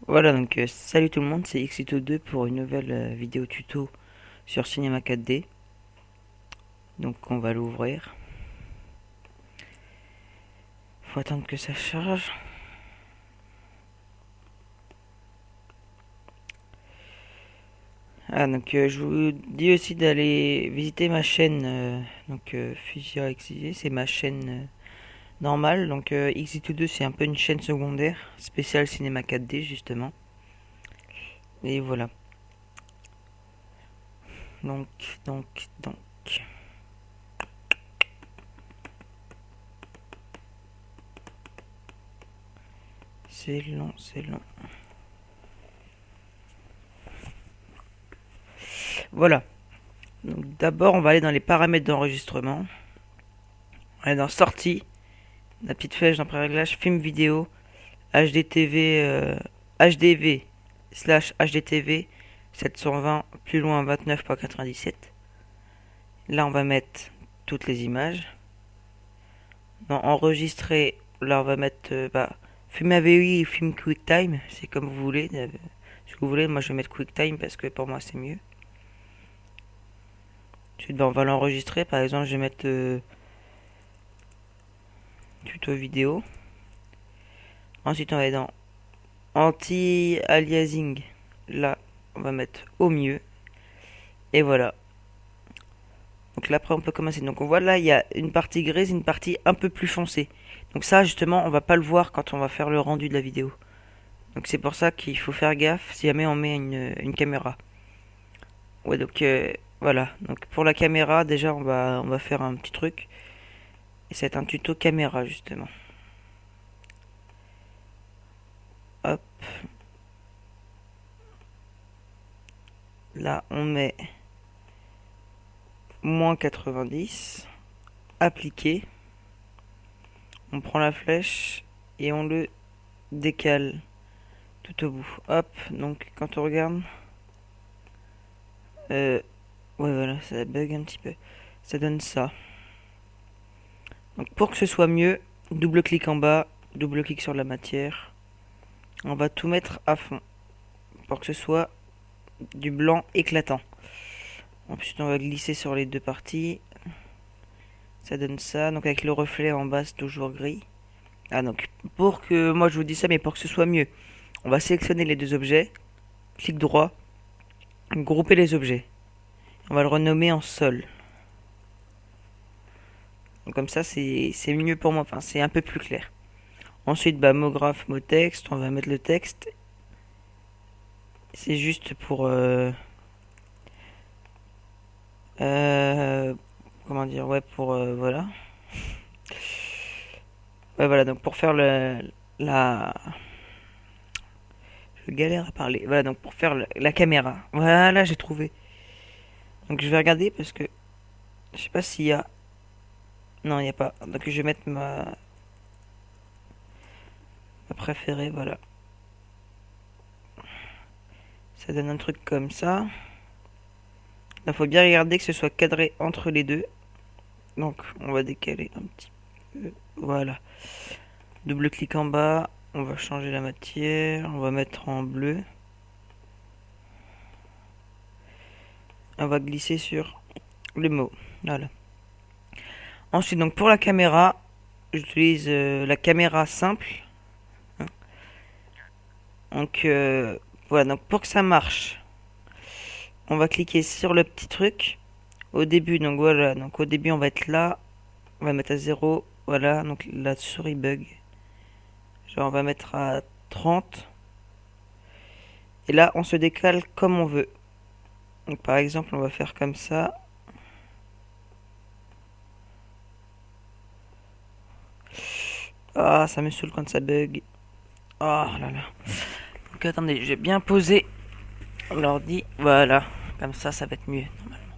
Voilà, donc salut tout le monde, c'est Xito2 pour une nouvelle vidéo tuto sur Cinema 4D. Donc on va l'ouvrir. Faut attendre que ça charge. Ah, donc je vous dis aussi d'aller visiter ma chaîne, Fusia XIG, c'est ma chaîne normale. Donc Xito2 c'est un peu une chaîne secondaire, spéciale Cinéma 4D justement. Et voilà. Donc, donc. C'est long, c'est long. Voilà. Donc d'abord on va aller dans les paramètres d'enregistrement. On va aller dans sortie. La petite flèche dans pré-réglage, film vidéo, HDTV, HDV slash HDTV 720, plus loin 29.97. Là, on va mettre toutes les images. Dans enregistrer, là, on va mettre film AVI et film QuickTime. C'est comme vous voulez. Si vous voulez, moi je vais mettre QuickTime parce que pour moi c'est mieux. Ensuite, on va l'enregistrer. Par exemple, je vais mettre tuto vidéo. Ensuite, on va aller dans anti-aliasing. Là, on va mettre au mieux. Et voilà. Donc là, après, on peut commencer. Donc on voit là, il y a une partie grise, une partie un peu plus foncée. Donc ça, justement, on va pas le voir quand on va faire le rendu de la vidéo. Donc c'est pour ça qu'il faut faire gaffe si jamais on met une caméra. Ouais, donc voilà. Donc pour la caméra, déjà, on va faire un petit truc. Et c'est un tuto caméra, justement. Hop. Là, on met moins 90. Appliquer. On prend la flèche et on le décale tout au bout. Hop, donc quand on regarde, ouais voilà, ça bug un petit peu. Ça donne ça. Donc pour que ce soit mieux, double clic en bas, double clic sur la matière. On va tout mettre à fond pour que ce soit du blanc éclatant. Ensuite on va glisser sur les deux parties. Ça donne ça. Donc avec le reflet en bas c'est toujours gris. Ah donc pour que, moi je vous dis ça mais pour que ce soit mieux, on va sélectionner les deux objets. Clic droit, grouper les objets. On va le renommer en sol. Donc comme ça c'est mieux pour moi, enfin c'est un peu plus clair. Ensuite mot graphe, mot texte, on va mettre le texte. C'est juste pour euh, comment dire, ouais, pour voilà. Ouais voilà, donc pour faire la je galère à parler. Voilà, donc pour faire la caméra. Voilà, j'ai trouvé. Donc je vais regarder parce que je sais pas s'il y a. Non, il n'y a pas. Donc je vais mettre ma préférée, voilà. Ça donne un truc comme ça. Il faut bien regarder que ce soit cadré entre les deux. Donc on va décaler un petit peu. Voilà. Double clic en bas. On va changer la matière. On va mettre en bleu. On va glisser sur les mots. Voilà. Ensuite, donc pour la caméra, j'utilise la caméra simple. Donc voilà, donc pour que ça marche, on va cliquer sur le petit truc au début. Donc voilà, donc au début on va être là, on va mettre à 0. Voilà, donc la souris bug. Genre on va mettre à 30. Et là on se décale comme on veut. Donc par exemple on va faire comme ça. Ah, ça me saoule quand ça bug. Oh là là. Donc attendez, j'ai bien posé l'ordi. Voilà, comme ça va être mieux normalement.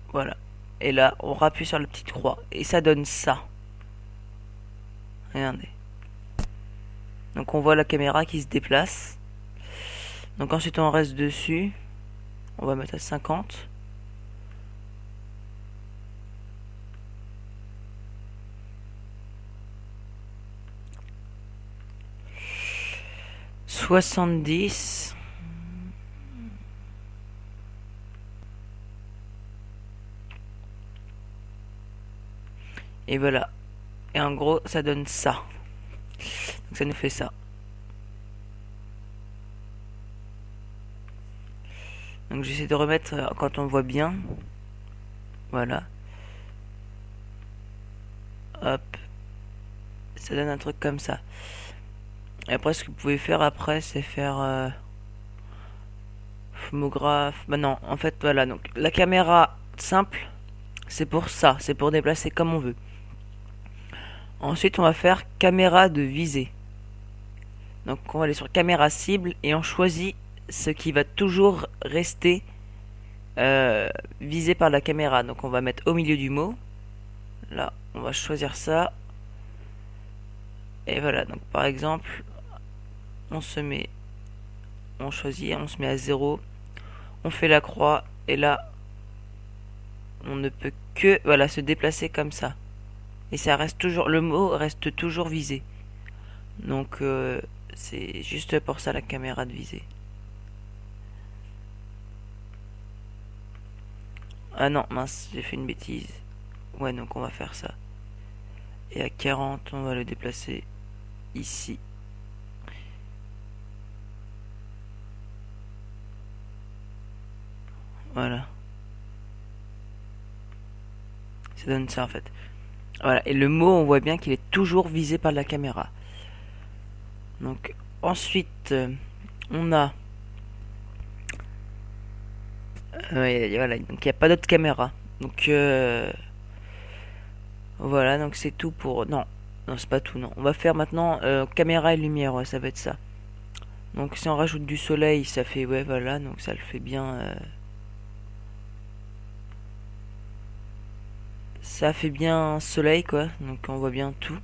Voilà. Et là, on rappuie sur la petite croix et ça donne ça. Regardez. Donc on voit la caméra qui se déplace. Donc ensuite on reste dessus. On va mettre à 50. 70. Et voilà. Et en gros, ça donne ça. Donc ça nous fait ça. Donc j'essaie de remettre quand on voit bien. Voilà. Hop. Ça donne un truc comme ça. Et après, ce que vous pouvez faire après, c'est faire phomographe. Bah non, en fait, voilà. Donc la caméra simple, c'est pour ça. C'est pour déplacer comme on veut. Ensuite, on va faire caméra de visée. Donc on va aller sur caméra cible et on choisit ce qui va toujours rester visé par la caméra. Donc on va mettre au milieu du mot. Là, on va choisir ça. Et voilà, donc par exemple, on choisit, on se met à 0. On fait la croix et là, on ne peut que voilà, se déplacer comme ça. Et ça reste toujours, le mot reste toujours visé. Donc c'est juste pour ça la caméra de visée. Ah non, mince, j'ai fait une bêtise. Ouais, donc on va faire ça. Et à 40, on va le déplacer ici. Voilà. Ça donne ça en fait. Voilà. Et le mot, on voit bien qu'il est toujours visé par la caméra. Donc ensuite, on a... voilà, donc il n'y a pas d'autre caméra. Donc voilà, donc c'est tout pour... Non, non c'est pas tout, non. On va faire maintenant caméra et lumière, ouais, ça va être ça. Donc si on rajoute du soleil, ça fait... Ouais, voilà, donc ça le fait bien... Ça fait bien soleil, quoi. Donc on voit bien tout.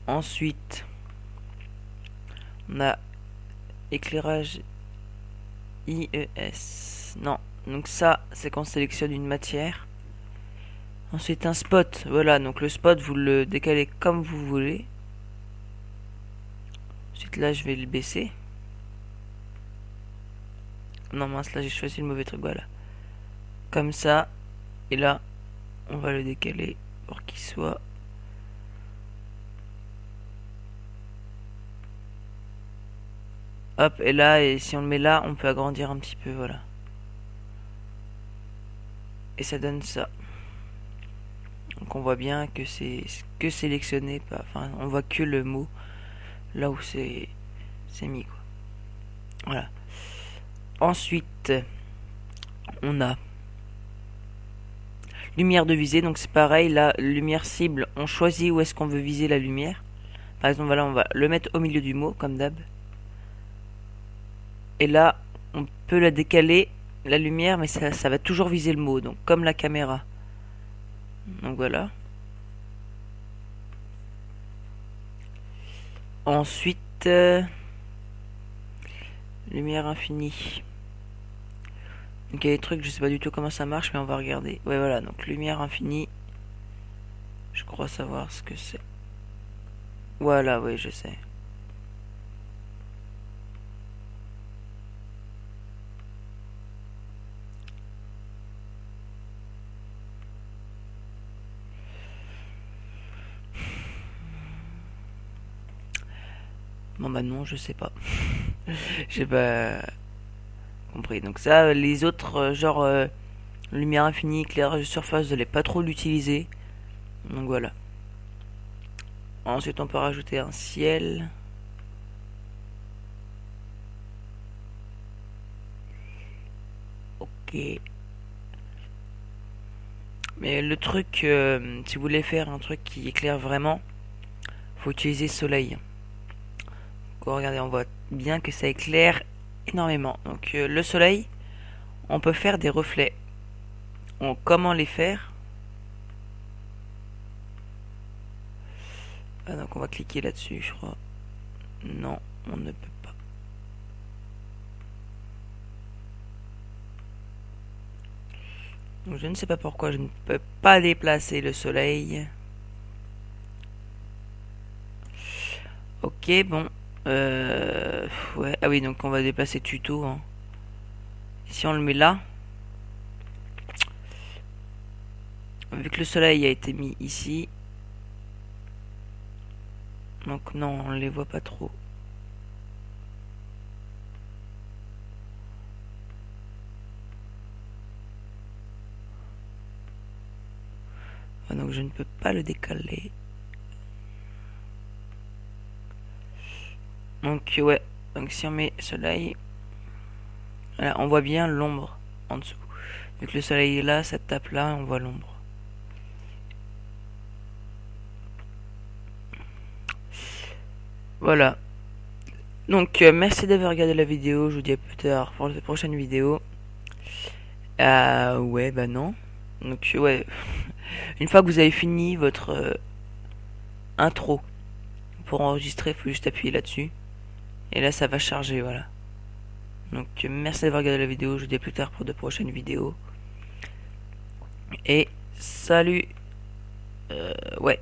Ensuite, on a éclairage IES. Non, donc ça, c'est quand on sélectionne une matière. Ensuite, un spot. Voilà, donc le spot, vous le décalez comme vous voulez. Ensuite, là, je vais le baisser. Non, mince, là, j'ai choisi le mauvais truc. Voilà. Comme ça. Et là, on va le décaler pour qu'il soit... Hop, et là, et si on le met là, on peut agrandir un petit peu, voilà. Et ça donne ça. Donc on voit bien que c'est que sélectionné, enfin on voit que le mot là où c'est mis quoi. Voilà. Ensuite, on a lumière de visée, donc c'est pareil, là, lumière cible, on choisit où est-ce qu'on veut viser la lumière. Par exemple, voilà, on va le mettre au milieu du mot, comme d'hab. Et là, on peut la décaler, la lumière, mais ça va toujours viser le mot, donc comme la caméra. Donc voilà. Ensuite, lumière infinie. Donc il y a des trucs, je sais pas du tout comment ça marche, mais on va regarder. Ouais, voilà, donc lumière infinie. Je crois savoir ce que c'est. Voilà, oui, je sais. Bon bah non, je sais pas. J'ai pas compris. Donc ça, les autres, genre lumière infinie, éclairage de surface, je n'allais pas trop l'utiliser. Donc voilà. Ensuite, on peut rajouter un ciel. Ok. Mais le truc, si vous voulez faire un truc qui éclaire vraiment, faut utiliser soleil. Donc, regardez, on voit bien que ça éclaire énormément. Donc le soleil, on peut faire des reflets. Comment les faire? Ah, donc on va cliquer là-dessus, je crois. Non, on ne peut pas. Donc je ne sais pas pourquoi je ne peux pas déplacer le soleil. Ok, bon. Ouais. Ah oui, donc on va déplacer tuto. Hein. Si on le met là, vu que le soleil a été mis ici, donc non, on les voit pas trop. Ah, donc je ne peux pas le décaler. Donc ouais, donc si on met soleil, voilà, on voit bien l'ombre en dessous. Vu que le soleil est là, ça tape là, on voit l'ombre. Voilà. Donc merci d'avoir regardé la vidéo, je vous dis à plus tard pour la prochaine vidéo. Ouais, bah non. Donc ouais, une fois que vous avez fini votre intro pour enregistrer, il faut juste appuyer là-dessus. Et là ça va charger, voilà. Donc merci d'avoir regardé la vidéo, je vous dis à plus tard pour de prochaines vidéos. Et salut. Ouais.